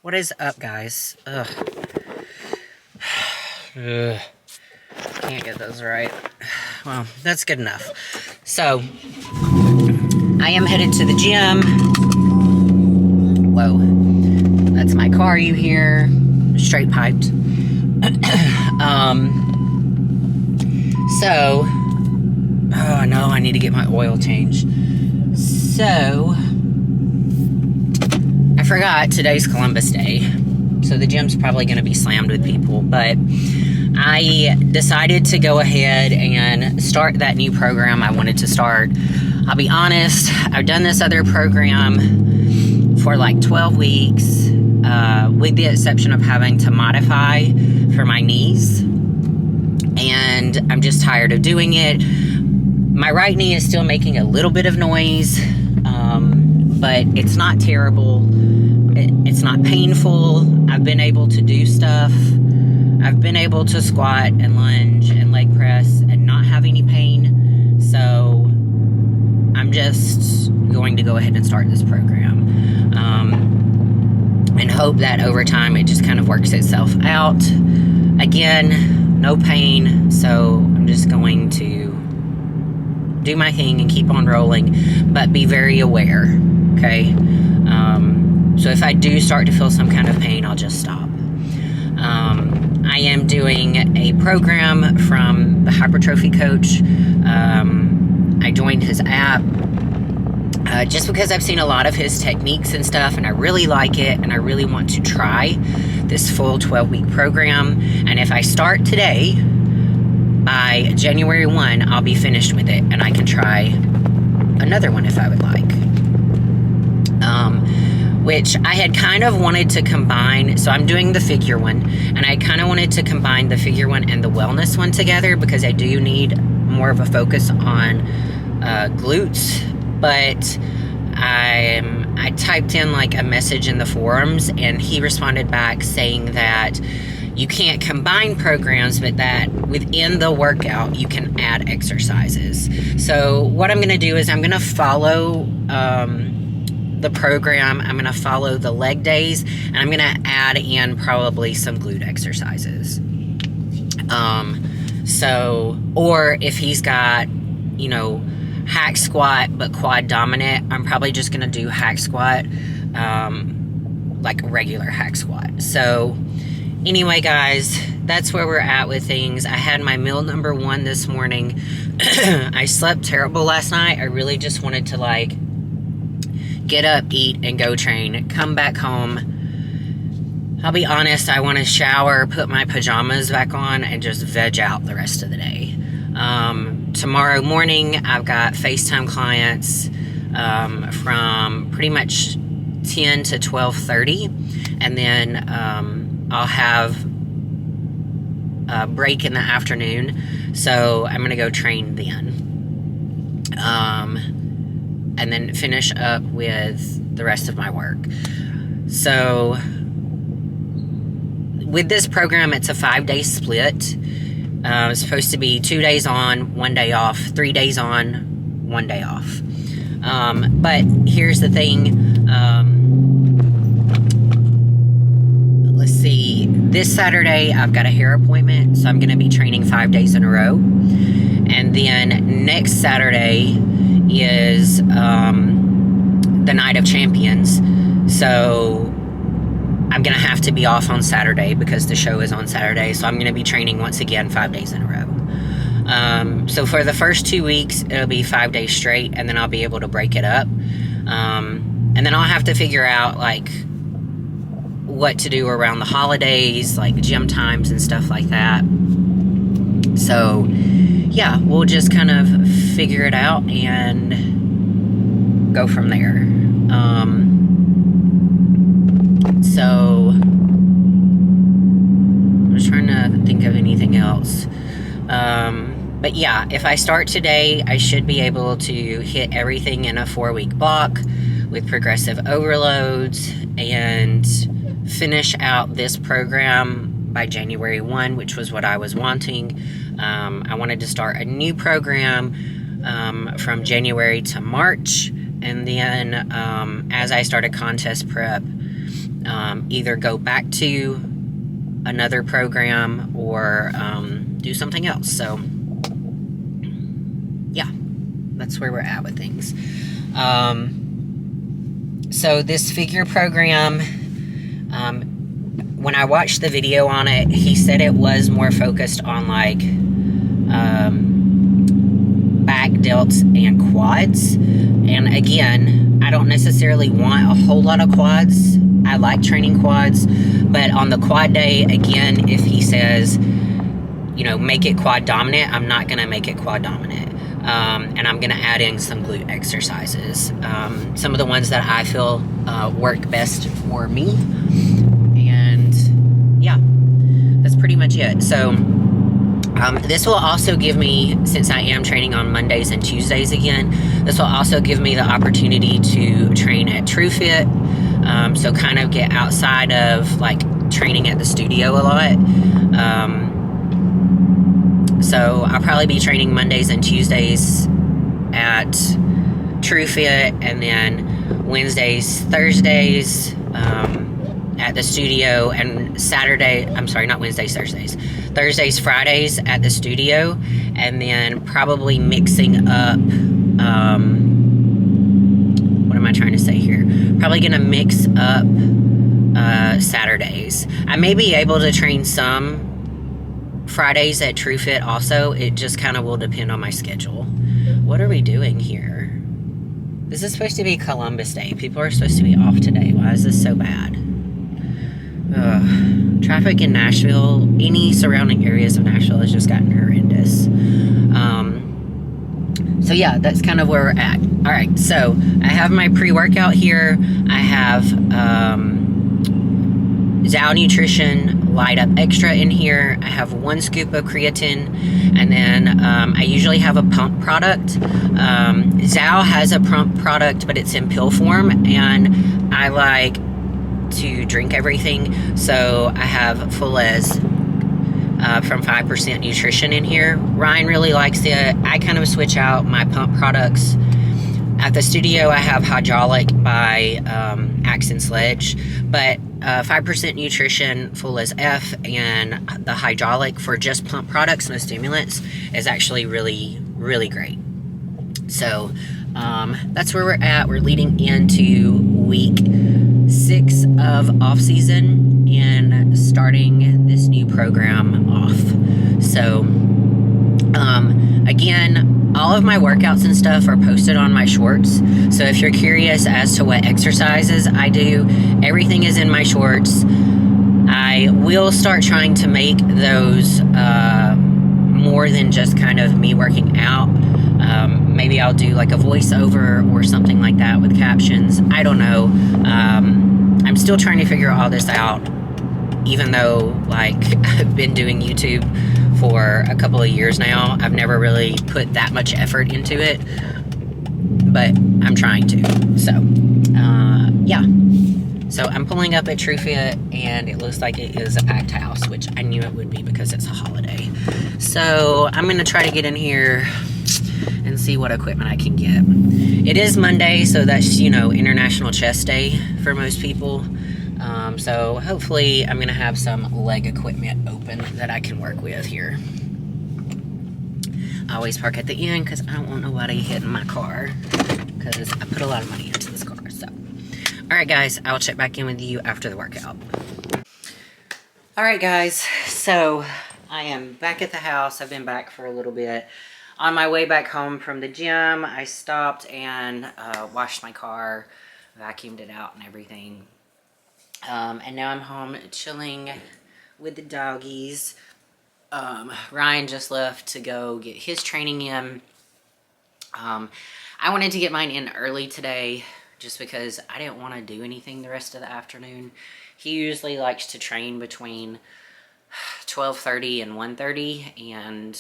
What is up, guys? Ugh. Ugh. Can't get those right. Well, that's good enough. So, I am headed to the gym. Whoa. That's my car you hear. Straight piped. So, oh no, I need to get my oil changed. So, I forgot today's Columbus Day. So the gym's probably going to be slammed with people, but I decided to go ahead and start that new program I wanted to start. I'll be honest, I've done this other program for like 12 weeks, with the exception of having to modify for my knees, and I'm just tired of doing it. My right knee is still making a little bit of noise, but it's not terrible. It's not painful. I've been able to do stuff. I've been able to squat and lunge and leg press and not have any pain. So I'm just going to go ahead and start this program. And hope that over time it just kind of works itself out. Again, no pain. So I'm just going to do my thing and keep on rolling, but be very aware, okay? So if I do start to feel some kind of pain, I'll just stop. I am doing a program from the hypertrophy coach. I joined his app just because I've seen a lot of his techniques and stuff, and I really like it, and I really want to try this full 12-week program. And if I start today, by January 1, I'll be finished with it, and I can try another one if I would like. Which I had kind of wanted to combine. So I'm doing the figure one, and I kind of wanted to combine the figure one and the wellness one together because I do need more of a focus on glutes. But I typed in like a message in the forums, and he responded back saying that you can't combine programs, but that within the workout you can add exercises. So what I'm going to do is I'm going to follow the program. I'm going to follow the leg days, and I'm going to add in probably some glute exercises. Or if he's got, hack squat but quad dominant, I'm probably just going to do hack squat, like a regular hack squat. So anyway, guys, that's where we're at with things. I had my meal number 1 this morning. I slept terrible last night. I really just wanted to get up, eat, and go train, come back home. I'll be honest, I want to shower, put my pajamas back on, and just veg out the rest of the day. Tomorrow morning, I've got FaceTime clients from pretty much 10 to 12:30, and then I'll have a break in the afternoon, so I'm going to go train then. And then finish up with the rest of my work. So with this program, it's a 5-day split. It's supposed to be 2 days on, 1 day off, 3 days on, 1 day off. But here's the thing. Let's see. This Saturday, I've got a hair appointment, so I'm going to be training 5 days in a row. And then next Saturday is the Night of Champions, so I'm gonna have to be off on Saturday because the show is on Saturday, so I'm gonna be training once again 5 days in a row. So for the first 2 weeks, it'll be 5 days straight, and then I'll be able to break it up, and then I'll have to figure out what to do around the holidays, like gym times and stuff like that. So yeah, we'll just kind of figure it out and go from there. So I'm just trying to think of anything else. But yeah, if I start today, I should be able to hit everything in a 4-week block with progressive overloads and finish out this program by January 1, which was what I was wanting. I wanted to start a new program from January to March, and then as I started contest prep, either go back to another program or do something else. So yeah, that's where we're at with things. So this figure program, when I watched the video on it, he said it was more focused on like back, delts, and quads. And again, I don't necessarily want a whole lot of quads. I like training quads, but on the quad day, again, if he says, you know, make it quad dominant, I'm not going to make it quad dominant. And I'm going to add in some glute exercises. Some of the ones that I feel work best for me. And yeah, that's pretty much it. So this will also give me, since I am training on Mondays and Tuesdays again, this will also give me the opportunity to train at TrueFit. So kind of get outside of like training at the studio a lot. So I'll probably be training Mondays and Tuesdays at TrueFit, and then Wednesdays, Thursdays at the studio, and Thursdays, Fridays at the studio, and then probably mixing up, what am I trying to say here? Probably going to mix up Saturdays. I may be able to train some Fridays at TrueFit also. It just kind of will depend on my schedule. What are we doing here? This is supposed to be Columbus Day. People are supposed to be off today. Why is this so bad? Ugh. Traffic in Nashville, any surrounding areas of Nashville, has just gotten horrendous. So yeah, that's kind of where we're at. All right, so I have my pre-workout here. I have Zao Nutrition Light Up Extra in here. I have 1 scoop of creatine, and then I usually have a pump product. Zao has a pump product, but it's in pill form, and I like to drink everything, so I have Fullez from 5% Nutrition in here. Ryan really likes it. I kind of switch out my pump products. At the studio, I have Hydraulic by Axe and Sledge, but 5% Nutrition, Fullez F, and the Hydraulic for just pump products, no stimulants, is actually really, really great. So that's where we're at. We're leading into week 6 of off-season and starting this new program off. So again, all of my workouts and stuff are posted on my shorts. So if you're curious as to what exercises I do, everything is in my shorts. I will start trying to make those more than just kind of me working out. Maybe I'll do like a voiceover or something like that with captions. I don't know. I'm still trying to figure all this out, even though like I've been doing YouTube for a couple of years now. I've never really put that much effort into it, but I'm trying to. So yeah, so I'm pulling up at TrueFit, and it looks like it is a packed house, which I knew it would be because it's a holiday. So I'm gonna try to get in here and see what equipment I can get. It is Monday, so that's, you know, International Chest Day for most people. So hopefully I'm gonna have some leg equipment open that I can work with here. I always park at the end because I don't want nobody hitting my car, because I put a lot of money into this car. So, all right, guys, I'll check back in with you after the workout. All right, guys, so I am back at the house. I've been back for a little bit. On my way back home from the gym, I stopped and washed my car, vacuumed it out and everything. And now I'm home chilling with the doggies. Ryan just left to go get his training in. I wanted to get mine in early today just because I didn't want to do anything the rest of the afternoon. He usually likes to train between 12:30 and 1:30, and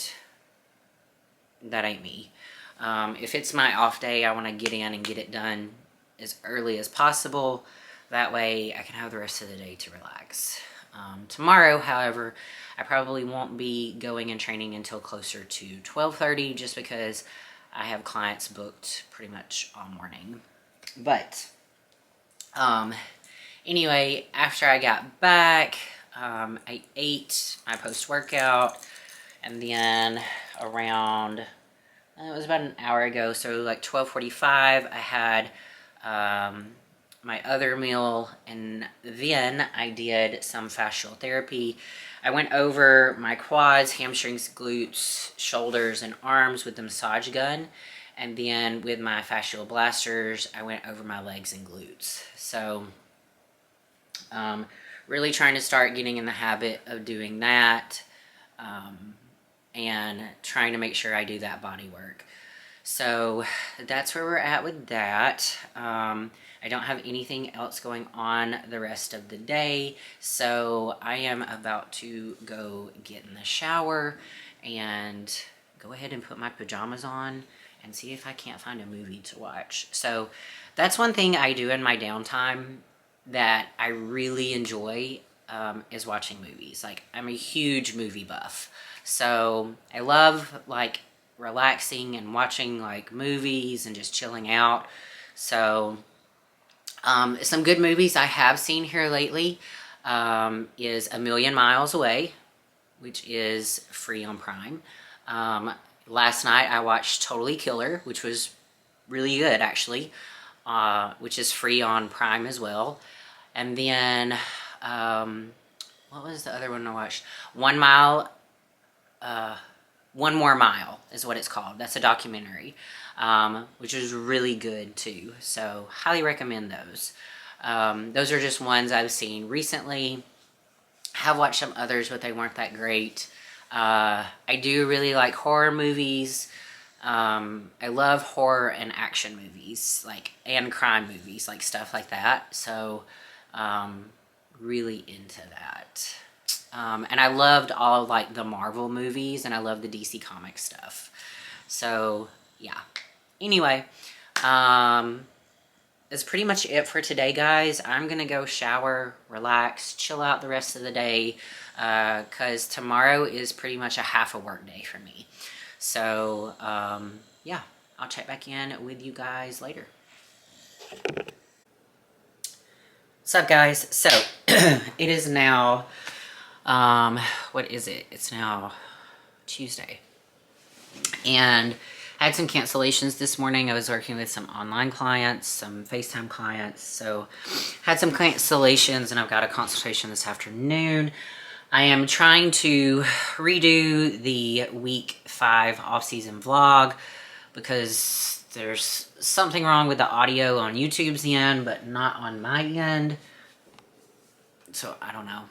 that ain't me. If it's my off day, I want to get in and get it done as early as possible. That way I can have the rest of the day to relax. Tomorrow, however, I probably won't be going and training until closer to 12:30, just because I have clients booked pretty much all morning. But Anyway, after I got back, I ate my post-workout, and then around, it was about an hour ago, so like 12:45, I had my other meal, and then I did some fascial therapy. I went over my quads, hamstrings, glutes, shoulders, and arms with the massage gun, and then with my fascial blasters, I went over my legs and glutes. So really trying to start getting in the habit of doing that, and trying to make sure I do that body work. So that's where we're at with that. I don't have anything else going on the rest of the day, so I am about to go get in the shower and go ahead and put my pajamas on and see if I can't find a movie to watch. So that's one thing I do in my downtime that I really enjoy, is watching movies. Like, I'm a huge movie buff, so I love like relaxing and watching like movies and just chilling out. So some good movies I have seen here lately is A Million Miles Away, which is free on Prime. Last night I watched Totally Killer, which was really good actually, which is free on Prime as well. And then what was the other one I watched? One More Mile is what it's called. That's a documentary, which is really good too. So highly recommend those. Those are just ones I've seen recently. Have watched some others, but they weren't that great. I do really like horror movies. I love horror and action movies, like, and crime movies, like stuff like that. So really into that. And I loved all of like the Marvel movies, and I love the DC Comics stuff. So yeah. Anyway, that's pretty much it for today, guys. I'm gonna go shower, relax, chill out the rest of the day, because tomorrow is pretty much a half a work day for me. So yeah, I'll check back in with you guys later. What's up, guys? So it is now what is it? It's now Tuesday. And I had some cancellations this morning. I was working with some online clients, some FaceTime clients. So had some cancellations, and I've got a consultation this afternoon. I am trying to redo the week 5 off-season vlog because there's something wrong with the audio on YouTube's end, but not on my end. So I don't know.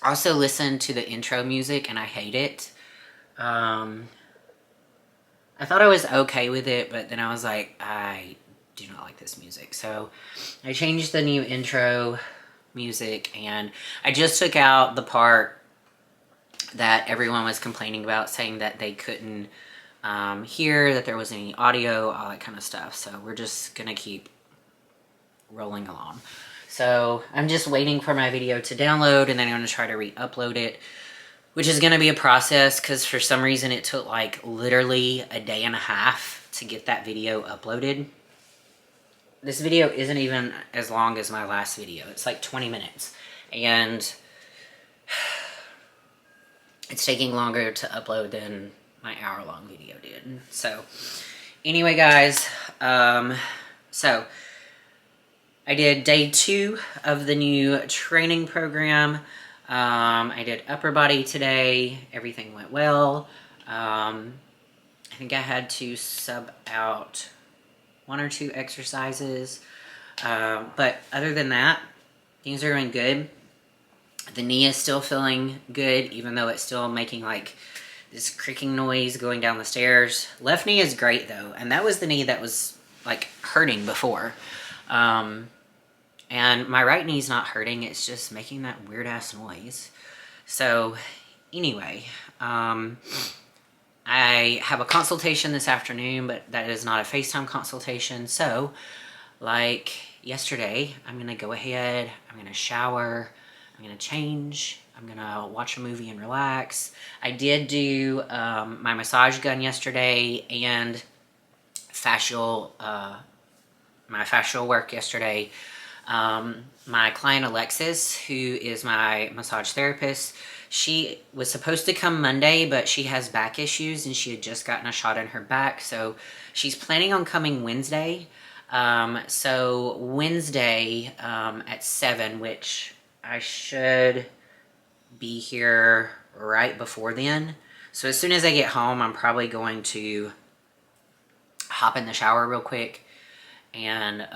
I also listened to the intro music and I hate it. I thought I was okay with it, but then I was like, I do not like this music. So I changed the new intro music, and I just took out the part that everyone was complaining about, saying that they couldn't hear, that there wasn't any audio, all that kind of stuff. So we're just gonna keep rolling along. So I'm just waiting for my video to download, and then I'm gonna try to re-upload it, which is gonna be a process because for some reason it took like literally a day and a half to get that video uploaded. This video isn't even as long as my last video. It's like 20 minutes. And it's taking longer to upload than my hour-long video did. So anyway, guys, so I did day 2 of the new training program. I did upper body today. Everything went well. I think I had to sub out 1 or 2 exercises. But other than that, things are going good. The knee is still feeling good, even though it's still making like this creaking noise going down the stairs. Left knee is great though, and that was the knee that was like hurting before. And my right knee's not hurting, it's just making that weird ass noise. So anyway, I have a consultation this afternoon, but that is not a FaceTime consultation. So like yesterday, I'm gonna go ahead, I'm gonna shower, I'm gonna change, I'm gonna watch a movie and relax. I did do my massage gun yesterday and my fascial work yesterday. My client Alexis, who is my massage therapist, she was supposed to come Monday, but she has back issues and she had just gotten a shot in her back. So she's planning on coming Wednesday. So Wednesday at 7, which I should be here right before then. So as soon as I get home, I'm probably going to hop in the shower real quick and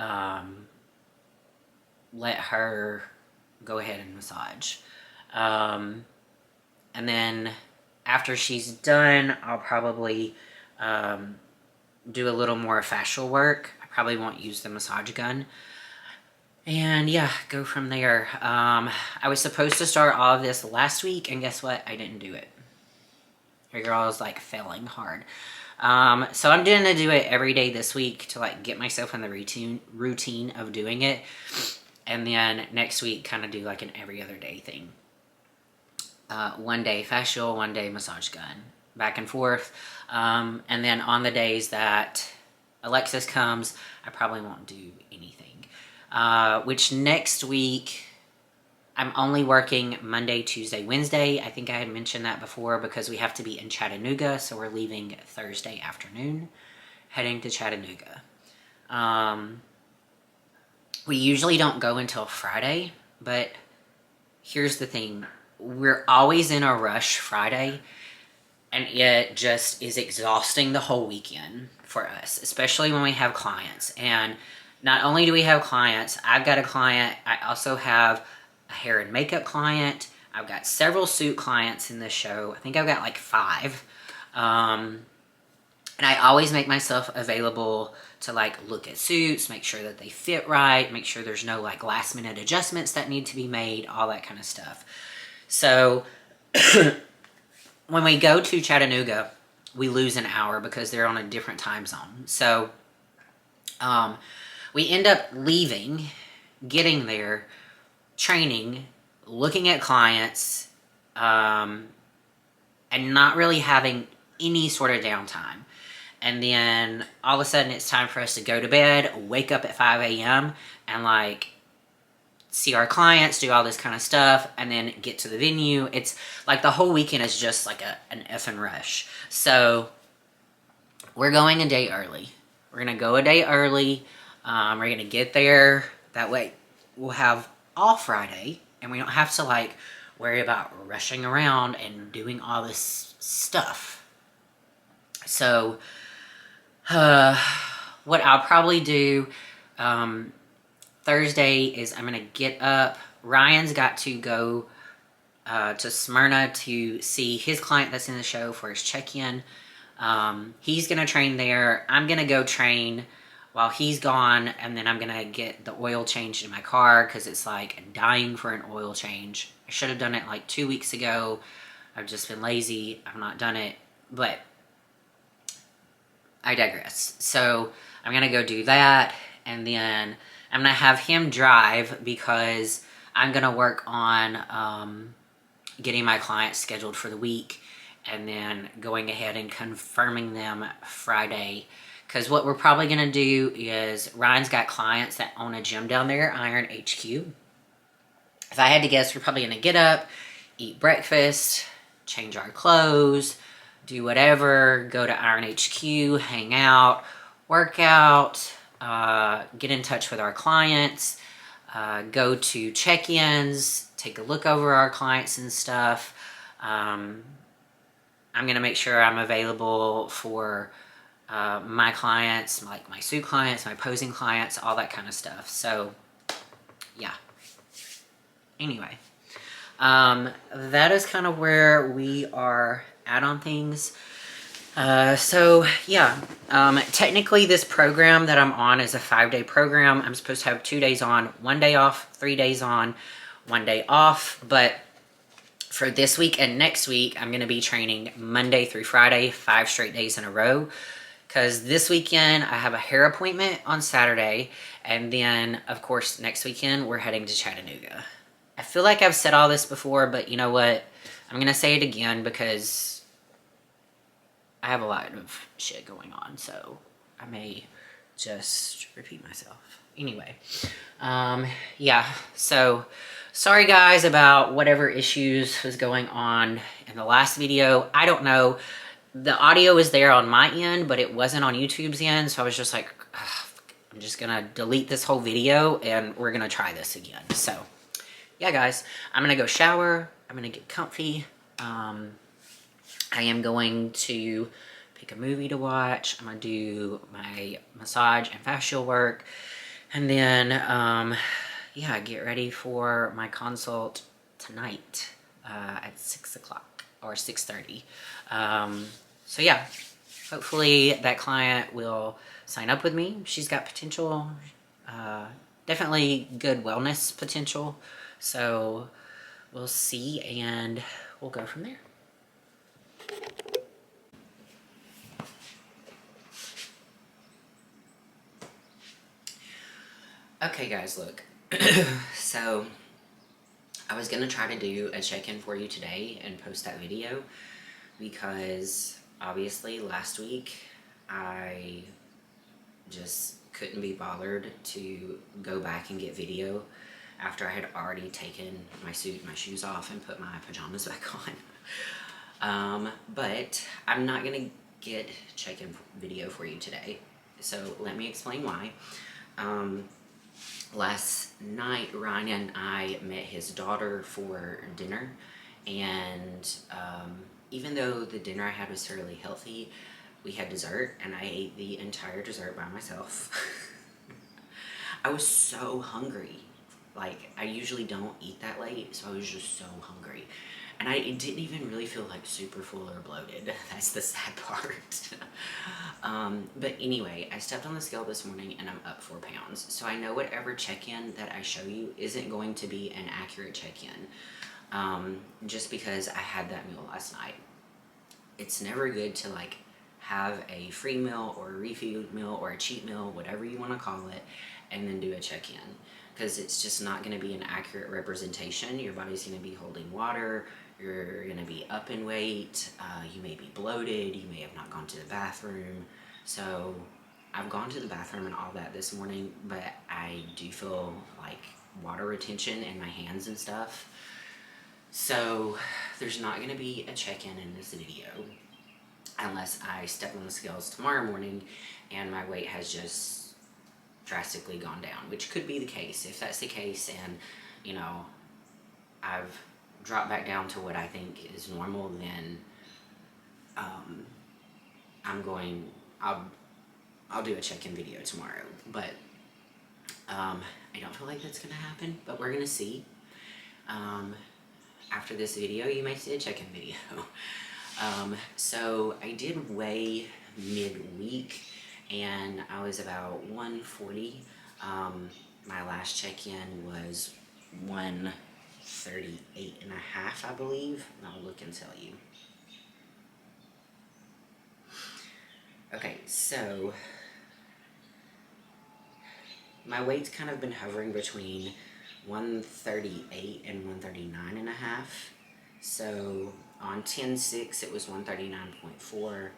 let her go ahead and massage. And then after she's done, I'll probably do a little more fascial work. I probably won't use the massage gun. And yeah, go from there. I was supposed to start all of this last week, and guess what? I didn't do it. Your girl is like failing hard. So I'm gonna do it every day this week to like get myself in the routine of doing it. And then next week kind of do like an every other day thing. One day fascial, one day massage gun, back and forth. And then on the days that Alexis comes, I probably won't do anything. Which next week, I'm only working Monday, Tuesday, Wednesday. I think I had mentioned that before because we have to be in Chattanooga. So we're leaving Thursday afternoon, heading to Chattanooga. We usually don't go until Friday, but here's the thing. We're always in a rush Friday, and it just is exhausting the whole weekend for us, especially when we have clients. And not only do we have clients, I've got a client, I also have a hair and makeup client. I've got several suit clients in this show. I think I've got like 5. And I always make myself available to like look at suits, make sure that they fit right, make sure there's no like last minute adjustments that need to be made, all that kind of stuff. So when we go to Chattanooga, we lose an hour because they're on a different time zone. So we end up leaving, getting there, training, looking at clients, and not really having any sort of downtime. And then all of a sudden it's time for us to go to bed, wake up at 5 a.m. and like see our clients, do all this kind of stuff, and then get to the venue. It's like the whole weekend is just like an effing rush. So we're going a day early. We're going to go a day early. We're going to get there. That way we'll have all Friday and we don't have to like worry about rushing around and doing all this stuff. So what I'll probably do Thursday is I'm going to get up. Ryan's got to go to Smyrna to see his client that's in the show for his check-in. He's going to train there. I'm going to go train while he's gone, and then I'm going to get the oil changed in my car because it's like dying for an oil change. I should have done it like 2 weeks ago. I've just been lazy. I've not done it, but I digress. So I'm going to go do that, and then I'm going to have him drive because I'm going to work on getting my clients scheduled for the week and then going ahead and confirming them Friday. Because what we're probably going to do is Ryan's got clients that own a gym down there, Iron HQ. If I had to guess, we're probably going to get up, eat breakfast, change our clothes, do whatever, go to Iron HQ, hang out, work out, get in touch with our clients, go to check-ins, take a look over our clients and stuff. I'm going to make sure I'm available for my clients, like my suit clients, my posing clients, all that kind of stuff. So, yeah. Anyway, that is kind of where we are at on things. So yeah, technically this program that I'm on is a 5-day program. I'm supposed to have 2 days on, 1 day off, 3 days on, 1 day off. But for this week and next week, I'm going to be training Monday through Friday, 5 straight days in a row. Because this weekend, I have a hair appointment on Saturday. And then, of course, next weekend, we're heading to Chattanooga. I feel like I've said all this before, but you know what? I'm going to say it again because I have a lot of shit going on. So I may just repeat myself. Anyway, yeah, so sorry guys about whatever issues was going on in the last video. I don't know. The audio was there on my end, but it wasn't on YouTube's end, so I was just like, I'm just gonna delete this whole video and we're gonna try this again. So yeah guys, I'm gonna go shower, I'm gonna get comfy. I am going to pick a movie to watch. I'm gonna do my massage and fascial work, and then yeah, get ready for my consult tonight at 6 o'clock or 6:30. So yeah, hopefully that client will sign up with me. She's got potential, definitely good wellness potential. So we'll see, and we'll go from there. Okay guys, look, so I was gonna try to do a check-in for you today and post that video because obviously last week I just couldn't be bothered to go back and get video after I had already taken my suit and my shoes off and put my pajamas back on. But I'm not gonna get check-in video for you today, so let me explain why. Last night, Ryan and I met his daughter for dinner, and even though the dinner I had was fairly healthy, we had dessert, and I ate the entire dessert by myself. I was so hungry. Like, I usually don't eat that late, so I was just so hungry. And it didn't even really feel like super full or bloated. That's the sad part. But anyway, I stepped on the scale this morning and I'm up 4 pounds. So I know whatever check-in that I show you isn't going to be an accurate check-in. Just because I had that meal last night. It's never good to like have a free meal or a refeed meal or a cheat meal, whatever you want to call it, and then do a check-in. Because it's just not going to be an accurate representation. Your body's going to be holding water, you're going to be up in weight, you may be bloated, you may have not gone to the bathroom. So I've gone to the bathroom and all that this morning, but I do feel like water retention in my hands and stuff. So there's not going to be a check-in in this video unless I step on the scales tomorrow morning and my weight has just drastically gone down, which could be the case. If that's the case and, you know, I've dropped back down to what I think is normal, then I'll do a check-in video tomorrow. But I don't feel like that's gonna happen, but we're gonna see. After this video, you may see a check-in video. So I did weigh midweek, and I was about 140. My last check-in was 138 and a half, I believe. I'll look and tell you. Okay, so my weight's kind of been hovering between 138 and 139 and a half. So on 10/6 it was 139.4.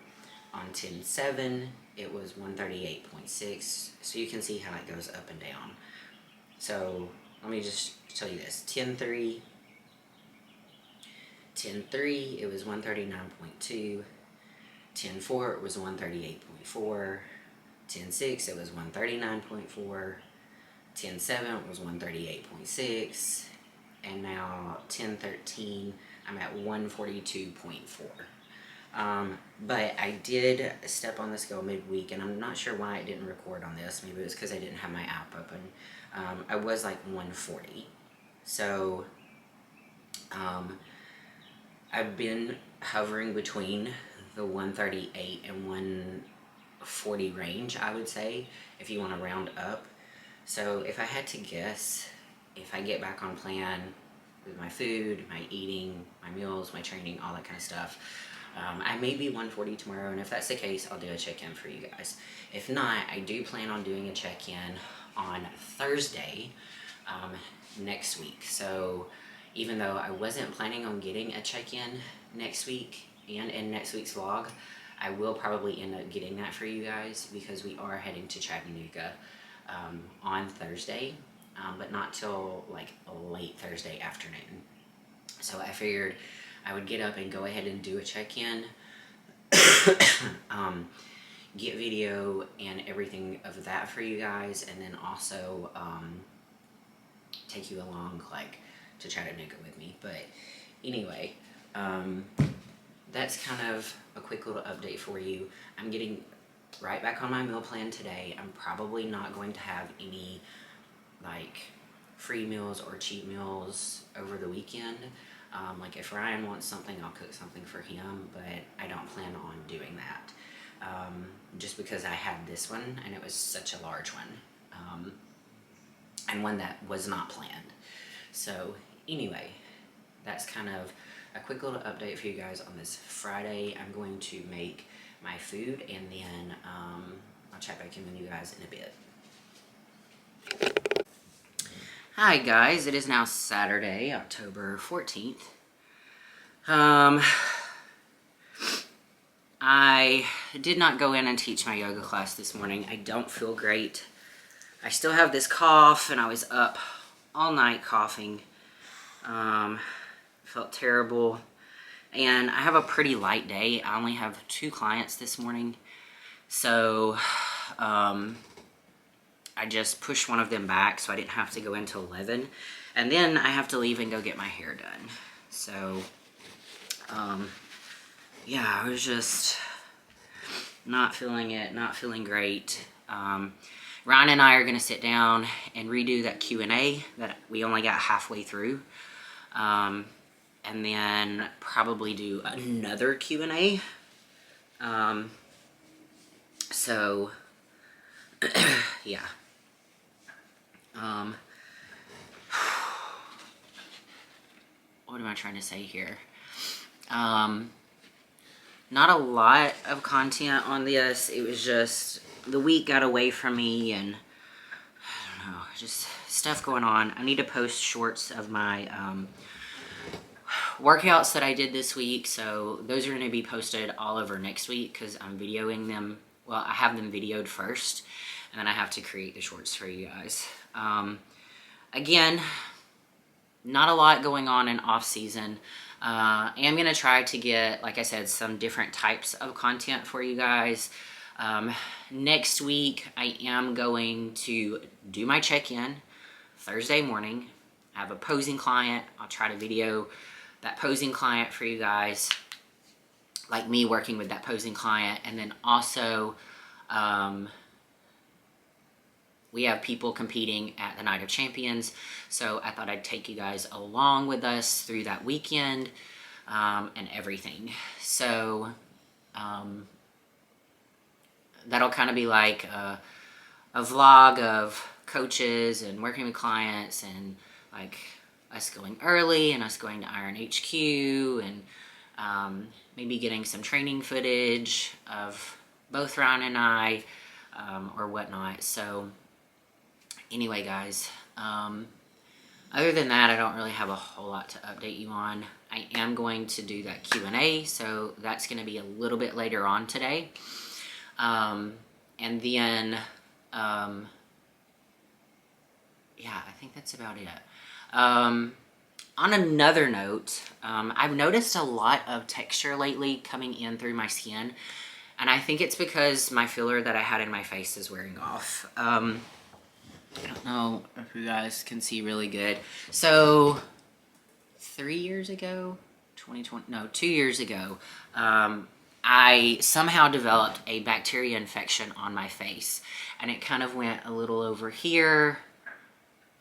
On 10/7 it was 138.6. So you can see how it goes up and down. So let me just tell you this. 10/3 it was 139.2. 10/4 it was 138.4. 10/6 it was 139.4. 10/7 was 138.6. And now 10/13 I'm at 142.4. But I did step on the scale midweek, and I'm not sure why I didn't record on this. Maybe it was because I didn't have my app open. I was like 140. So I've been hovering between the 138 and 140 range, I would say, if you want to round up. So if I had to guess, if I get back on plan with my food, my eating, my meals, my training, all that kind of stuff, I may be 140 tomorrow, and if that's the case, I'll do a check-in for you guys. If not, I do plan on doing a check-in on Thursday next week. So even though I wasn't planning on getting a check-in next week and in next week's vlog, I will probably end up getting that for you guys because we are heading to Chattanooga on Thursday, but not till like late Thursday afternoon. So I figured I would get up and go ahead and do a check-in, get video and everything of that for you guys, and then also take you along like to Chattanooga with me. But anyway, that's kind of a quick little update for you. I'm getting right back on my meal plan today. I'm probably not going to have any like free meals or cheat meals over the weekend. Like if Ryan wants something, I'll cook something for him, but I don't plan on doing that. Just because I had this one and it was such a large one, and one that was not planned. So anyway, that's kind of a quick little update for you guys on this Friday. I'm going to make my food and then I'll check back in with you guys in a bit. Hi guys, it is now Saturday, October 14th. I did not go in and teach my yoga class this morning. I don't feel great. I still have this cough and I was up all night coughing. Felt terrible. And I have a pretty light day. I only have 2 clients this morning. So, I just pushed one of them back so I didn't have to go into 11. And then I have to leave and go get my hair done. So, yeah, I was just not feeling it, not feeling great. Ryan and I are going to sit down and redo that Q&A that we only got halfway through. And then probably do another Q&A. So, yeah. What am I trying to say here? Not a lot of content on this. It was just the week got away from me and I don't know, just stuff going on. I need to post shorts of my workouts that I did this week. So those are going to be posted all over next week because I'm videoing them. Well, I have them videoed first and then I have to create the shorts for you guys. Again, not a lot going on in off season. I am going to try to get, like I said, some different types of content for you guys. Next week, I am going to do my check-in Thursday morning. I have a posing client. I'll try to video that posing client for you guys, like me working with that posing client. And then also, we have people competing at the Night of Champions, so I thought I'd take you guys along with us through that weekend and everything. So that'll kind of be like a vlog of coaches and working with clients and like us going early and us going to Iron HQ and maybe getting some training footage of both Ryan and I or whatnot. So anyway, guys, other than that, I don't really have a whole lot to update you on. I am going to do that Q&A, so that's going to be a little bit later on today. And then, yeah, I think that's about it. On another note, I've noticed a lot of texture lately coming in through my skin, and I think it's because my filler that I had in my face is wearing off. I don't know if you guys can see really good. So 3 years ago, 2 years ago, I somehow developed a bacteria infection on my face, and it kind of went a little over here,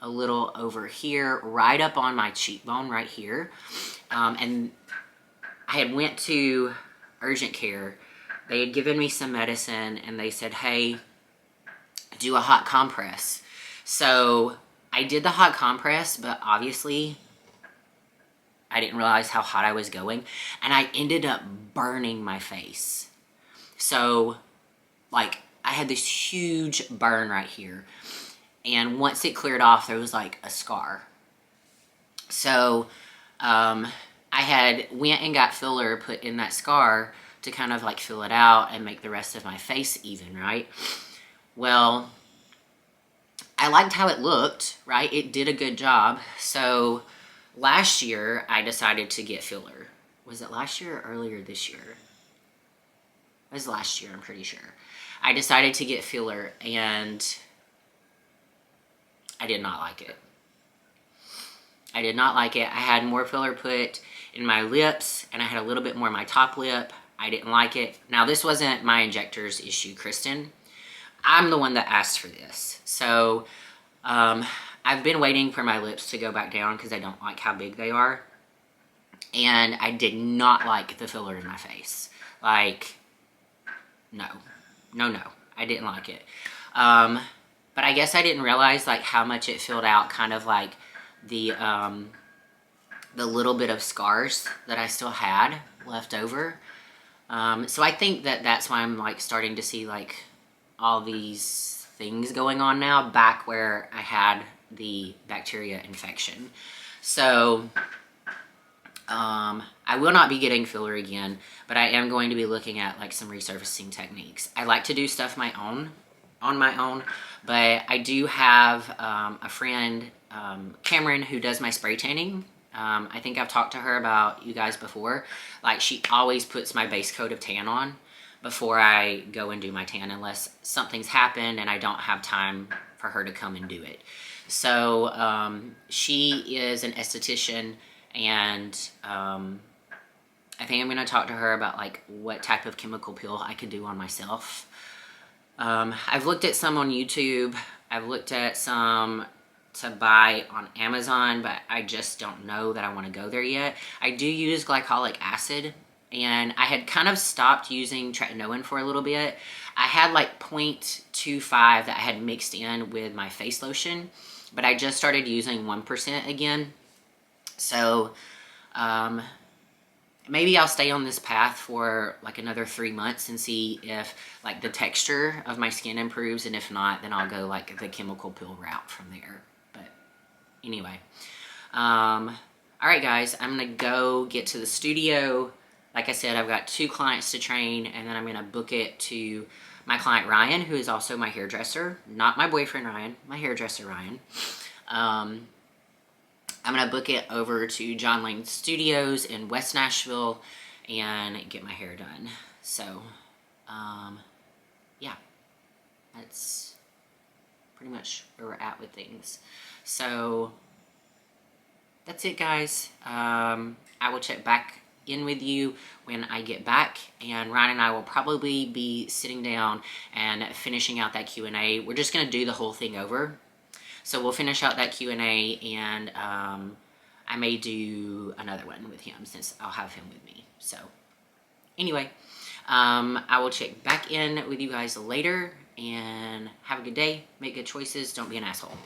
right up on my cheekbone right here. And I had went to urgent care. They had given me some medicine and they said, hey, do a hot compress. So I did the hot compress, but obviously I didn't realize how hot I was going, and I ended up burning my face. So like I had this huge burn right here, and once it cleared off, there was like a scar. So I had went and got filler put in that scar to kind of like fill it out and make the rest of my face even, right? Well, I liked how it looked, right? It did a good job. So last year I decided to get filler. Was it last year or earlier this year? It was last year, I'm pretty sure. I decided to get filler, and I did not like it. I did not like it. I had more filler put in my lips, and I had a little bit more in my top lip. I didn't like it. Now, this wasn't my injector's issue, Kristen. I'm the one that asked for this. So, I've been waiting for my lips to go back down because I don't like how big they are. And I did not like the filler in my face. Like, no. I didn't like it. But I guess I didn't realize like how much it filled out kind of like the little bit of scars that I still had left over. So I think that that's why I'm like starting to see like all these things going on now back where I had the bacteria infection. So I will not be getting filler again, but I am going to be looking at like some resurfacing techniques. I like to do stuff on my own, but I do have a friend, Cameron, who does my spray tanning. I think I've talked to her about you guys before. Like, she always puts my base coat of tan on before I go and do my tan, unless something's happened and I don't have time for her to come and do it. So she is an esthetician, and I think I'm going to talk to her about like what type of chemical peel I could do on myself. I've looked at some on YouTube. I've looked at some to buy on Amazon, but I just don't know that I want to go there yet. I do use glycolic acid, and I had kind of stopped using tretinoin for a little bit. I had like 0.25 that I had mixed in with my face lotion, but I just started using 1% again. So maybe I'll stay on this path for like another 3 months and see if like the texture of my skin improves, and if not, then I'll go like the chemical peel route from there. But anyway, all right guys, I'm gonna go get to the studio. Like I said, I've got 2 clients to train, and then I'm gonna book it to my client Ryan, who is also my hairdresser. Not my boyfriend Ryan, my hairdresser Ryan. I'm going to book it over to John Lane Studios in West Nashville and get my hair done. So, yeah, that's pretty much where we're at with things. So, that's it, guys. I will check back in with you when I get back, and Ryan and I will probably be sitting down and finishing out that Q&A. We're just going to do the whole thing over. So we'll finish out that Q&A, and I may do another one with him since I'll have him with me. So anyway, I will check back in with you guys later, and have a good day. Make good choices. Don't be an asshole.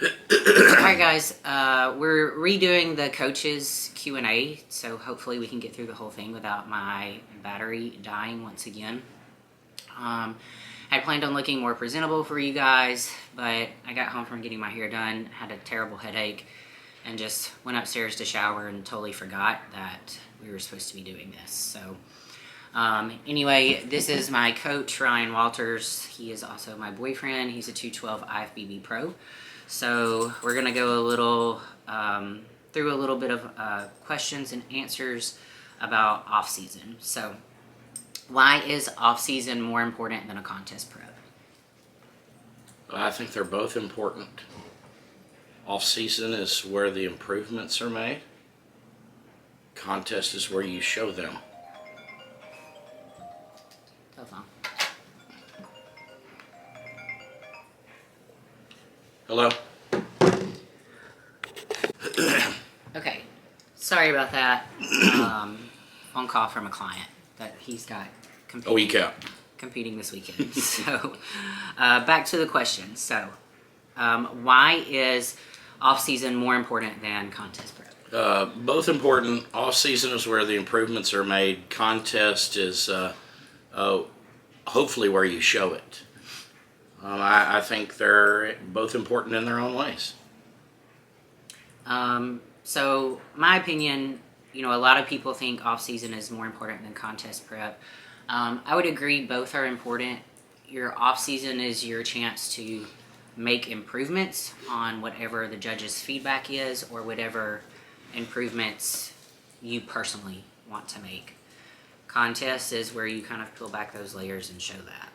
Alright guys, we're redoing the coaches Q&A, so hopefully we can get through the whole thing without my battery dying once again. I planned on looking more presentable for you guys, but I got home from getting my hair done, had a terrible headache, and just went upstairs to shower and totally forgot that we were supposed to be doing this. So anyway, this is my coach, Ryan Walters. He is also my boyfriend. He's a 212 IFBB Pro. So we're going to go a little through a little bit of questions and answers about off-season. So why is off-season more important than a contest prep? I think they're both important. Off-season is where the improvements are made. Contest is where you show them. Telephone. Hello? Okay, sorry about that. Phone call from a client that he's got competing this weekend. So back to the question. So why is off-season more important than contest prep? Both important. Off-season is where the improvements are made. Contest is hopefully where you show it. I think they're both important in their own ways. So my opinion, a lot of people think off season is more important than contest prep. I would agree both are important. Your off season is your chance to make improvements on whatever the judge's feedback is or whatever improvements you personally want to make. Contest is where you kind of peel back those layers and show that.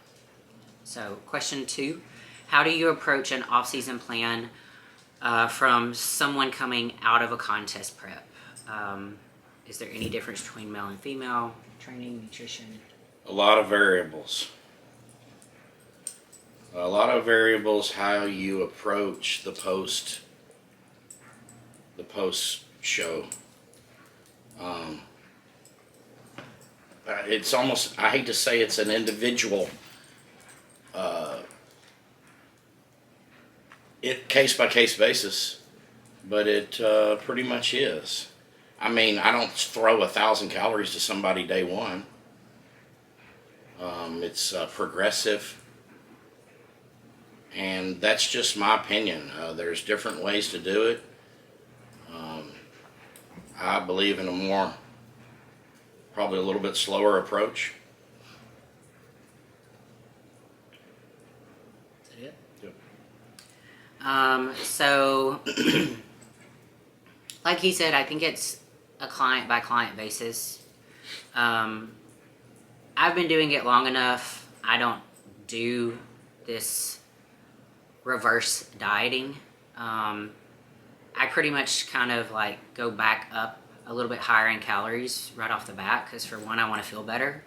So question 2, how do you approach an off-season plan from someone coming out of a contest prep? Is there any difference between male and female, training, nutrition? A lot of variables. How you approach the post show. It's almost, I hate to say it's an individual case by case basis, but it pretty much is. I mean, I don't throw 1,000 calories to somebody day one. It's progressive, and that's just my opinion. There's different ways to do it. I believe in a more, probably a little bit slower approach. Is that it? Yep. So, like he said, I think it's a client by client basis. I've been doing it long enough. I don't do this reverse dieting. I pretty much kind of like go back up a little bit higher in calories right off the bat because for one, I want to feel better.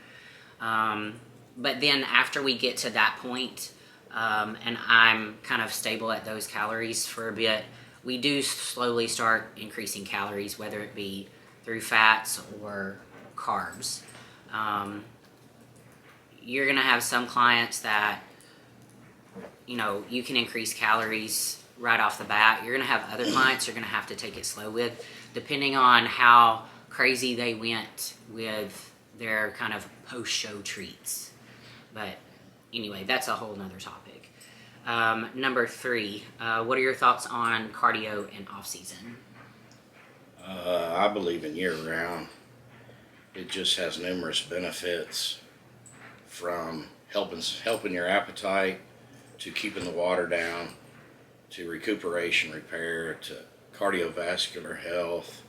But then after we get to that point, and I'm kind of stable at those calories for a bit, we do slowly start increasing calories, whether it be through fats or carbs. You're going to have some clients that, you can increase calories right off the bat. You're going to have other clients you're going to have to take it slow with, depending on how crazy they went with their kind of post-show treats. But anyway, that's a whole nother topic. Number 3, what are your thoughts on cardio and off-season? I believe in year-round. It just has numerous benefits, from helping your appetite, to keeping the water down, to recuperation, repair, to cardiovascular health.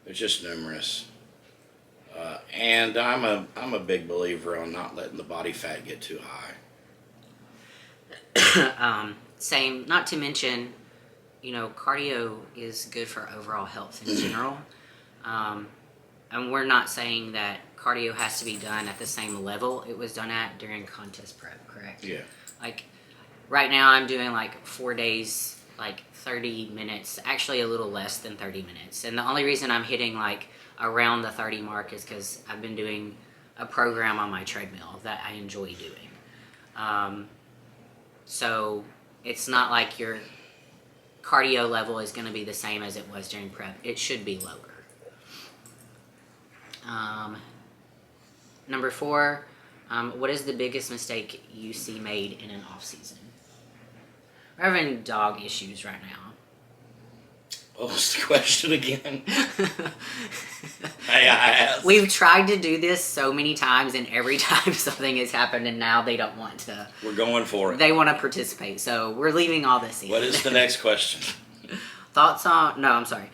There's just numerous. And I'm a big believer on not letting the body fat get too high. Same. Not to mention, cardio is good for overall health in general. And we're not saying that cardio has to be done at the same level it was done at during contest prep, correct? Yeah. Like, right now I'm doing like 4 days, like 30 minutes, actually a little less than 30 minutes. And the only reason I'm hitting like around the 30 mark is because I've been doing a program on my treadmill that I enjoy doing. So it's not like your cardio level is going to be the same as it was during prep. It should be lower. Number 4, what is the biggest mistake you see made in an off season? We're having dog issues right now. What was the question again? I asked. We've tried to do this so many times, and every time something has happened, and now they don't want to. We're going for it. They want to participate, so we're leaving all this in. What is the next question? Thoughts on... No, I'm sorry.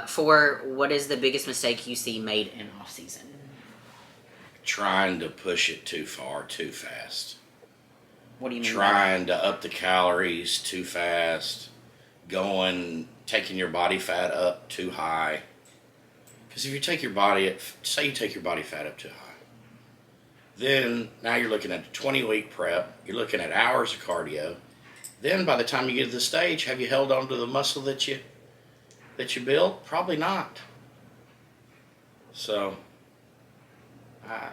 4, what is the biggest mistake you see made in off season? Trying to push it too far, too fast. What do you mean? Trying to up the calories too fast. Taking your body fat up too high. Because if you take your body, say you take your body fat up too high, then now you're looking at a 20-week prep. You're looking at hours of cardio. Then by the time you get to the stage, have you held on to the muscle that you built? Probably not. So I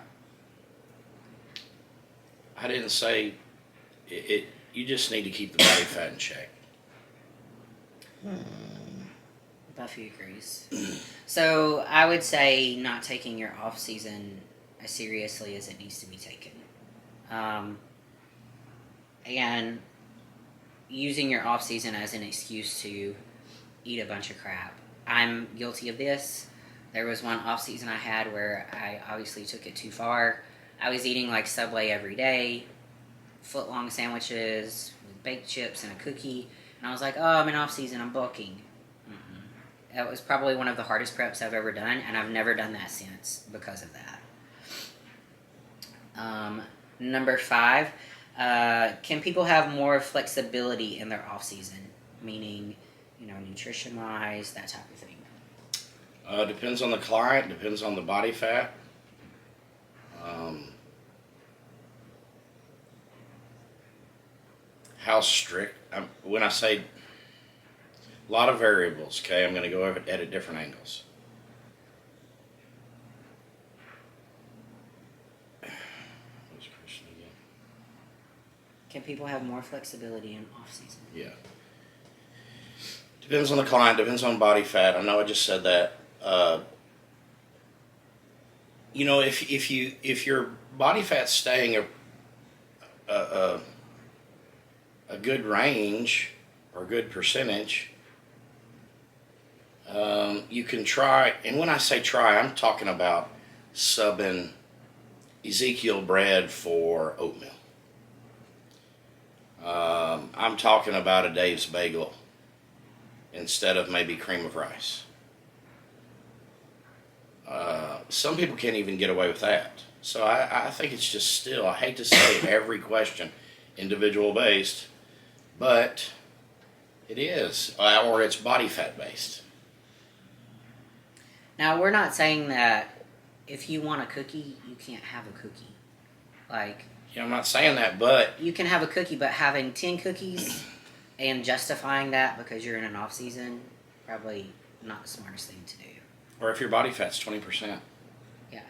didn't say it. You just need to keep the body fat in check. Buffy agrees. So I would say not taking your off season as seriously as it needs to be taken, and using your off season as an excuse to eat a bunch of crap. I'm guilty of this. There was one off season I had where I obviously took it too far. I was eating like Subway every day, foot long sandwiches with baked chips and a cookie, and I was like, "Oh, I'm in off season. I'm bulking." That was probably one of the hardest preps I've ever done, and I've never done that since because of that. Number 5, can people have more flexibility in their off season? Meaning, nutrition wise, that type of thing. Depends on the client, depends on the body fat. How strict, when I say a lot of variables, okay, I'm going to go over it at different angles. What's the question again? Can people have more flexibility in off season? Yeah. Depends on the client, depends on body fat. I know I just said that. If your body fat's staying a good range or a good percentage, you can try. And when I say try, I'm talking about subbing Ezekiel bread for oatmeal. I'm talking about a Dave's bagel instead of maybe cream of rice. Some people can't even get away with that. So I think it's just still, I hate to say every question individual based, but it is, or it's body fat based. Now, we're not saying that if you want a cookie, you can't have a cookie. I'm not saying that, but you can have a cookie, but having 10 cookies and justifying that because you're in an off season, probably not the smartest thing to do. Or if your body fat's 20%. Yeah.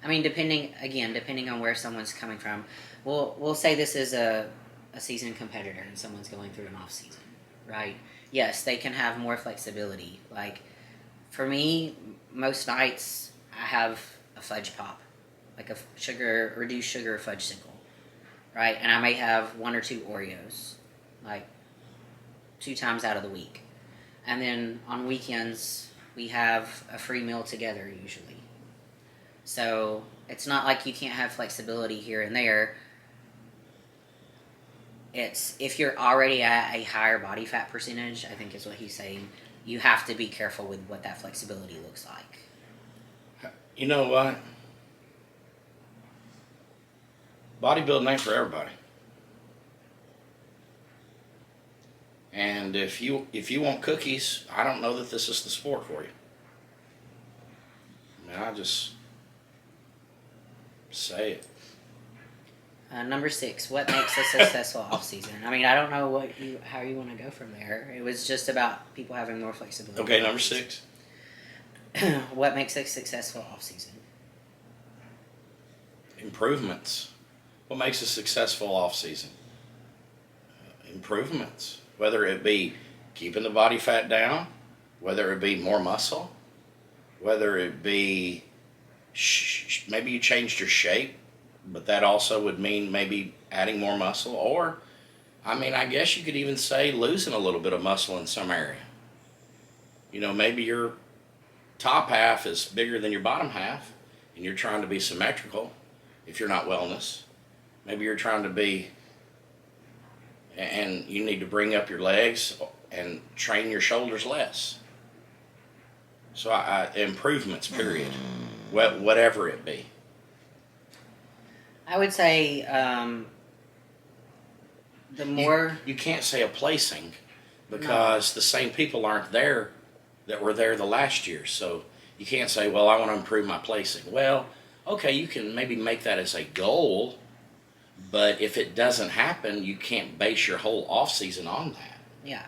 I mean, depending on where someone's coming from, we'll say this is a seasoned competitor and someone's going through an off season, right? Yes, they can have more flexibility. Like for me, most nights I have a fudge pop, like a reduced sugar fudge sickle, right? And I may have 1 or 2 Oreos, like 2 times out of the week. And then on weekends, we have a free meal together usually. So it's not like you can't have flexibility here and there. It's if you're already at a higher body fat percentage, I think is what he's saying, you have to be careful with what that flexibility looks like. You know what? Bodybuilding ain't for everybody. And if you want cookies, I don't know that this is the sport for you. I just say it. Number 6, what makes a successful off season? I mean, I don't know how you want to go from there. It was just about people having more flexibility. Okay, number 6. What makes a successful off season? Improvements. What makes a successful off season? Improvements. Whether it be keeping the body fat down, whether it be more muscle, whether it be maybe you changed your shape, but that also would mean maybe adding more muscle, or I guess you could even say losing a little bit of muscle in some area. Maybe your top half is bigger than your bottom half and you're trying to be symmetrical if you're not wellness. Maybe you're trying to be, and you need to bring up your legs and train your shoulders less. So improvements, period. Whatever it be. I would say the more... You can't say a placing because the same people aren't there that were there the last year. So you can't say, well, I want to improve my placing. Well, okay, you can maybe make that as a goal, but if it doesn't happen, you can't base your whole off season on that. Yeah.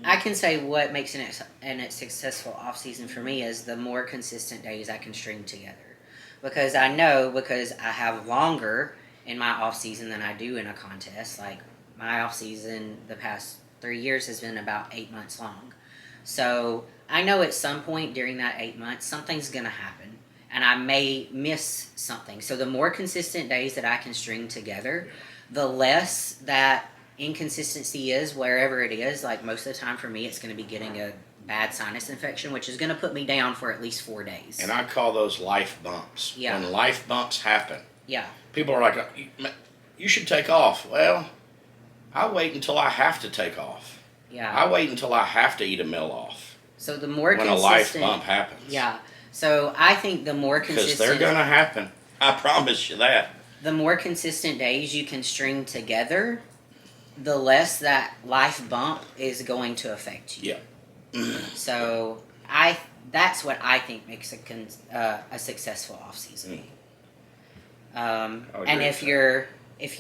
I can say what makes a successful off season for me is the more consistent days I can string together. Because I have longer in my off season than I do in a contest. Like my off season the past 3 years has been about 8 months long. So I know at some point during that 8 months, something's going to happen. And I may miss something. So the more consistent days that I can string together, the less that inconsistency is wherever it is. Like most of the time for me, it's going to be getting a bad sinus infection, which is going to put me down for at least 4 days. And I call those life bumps. Yeah. When life bumps happen. Yeah. People are like, you should take off. Well, I wait until I have to take off. Yeah. I wait until I have to eat a meal off. So the more when a life bump happens. Yeah. So I think the more consistent... Because they're going to happen. I promise you that. The more consistent days you can string together, the less that life bump is going to affect you. Yeah. So that's what I think makes a successful off season. And if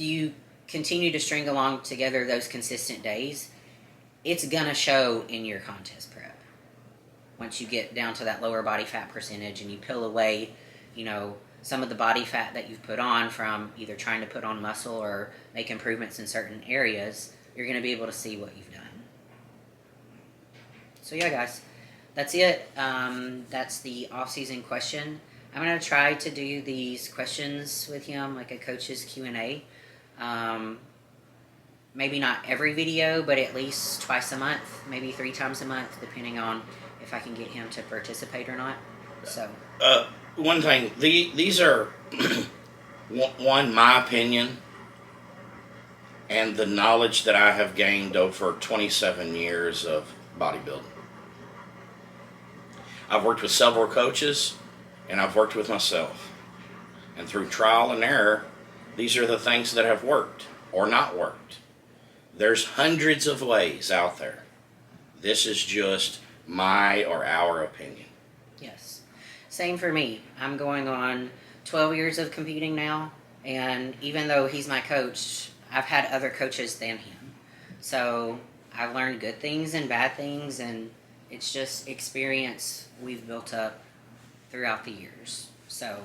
you continue to string along together those consistent days, it's gonna show in your contest prep. Once you get down to that lower body fat percentage and you peel away, some of the body fat that you've put on from either trying to put on muscle or make improvements in certain areas, you're going to be able to see what you've done. So yeah, guys, that's it. That's the off-season question. I'm going to try to do these questions with him like a coach's Q&A. Maybe not every video, but at least twice a month, maybe 3 times a month, depending on if I can get him to participate or not. So. One thing, these are, my opinion, and the knowledge that I have gained over 27 years of bodybuilding. I've worked with several coaches, and I've worked with myself. And through trial and error, these are the things that have worked or not worked. There's hundreds of ways out there. This is just my or our opinion. Yes. Same for me. I'm going on 12 years of competing now, and even though he's my coach, I've had other coaches than him. So I've learned good things and bad things, and it's just experience we've built up throughout the years. So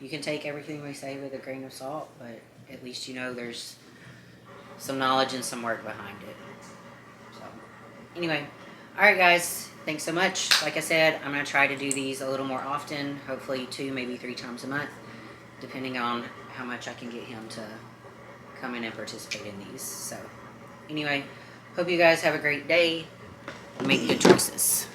you can take everything we say with a grain of salt, but at least there's some knowledge and some work behind it. So anyway, all right, guys. Thanks so much. Like I said, I'm going to try to do these a little more often, hopefully 2, maybe 3 times a month, depending on how much I can get him to come in and participate in these. So anyway, hope you guys have a great day and make good choices.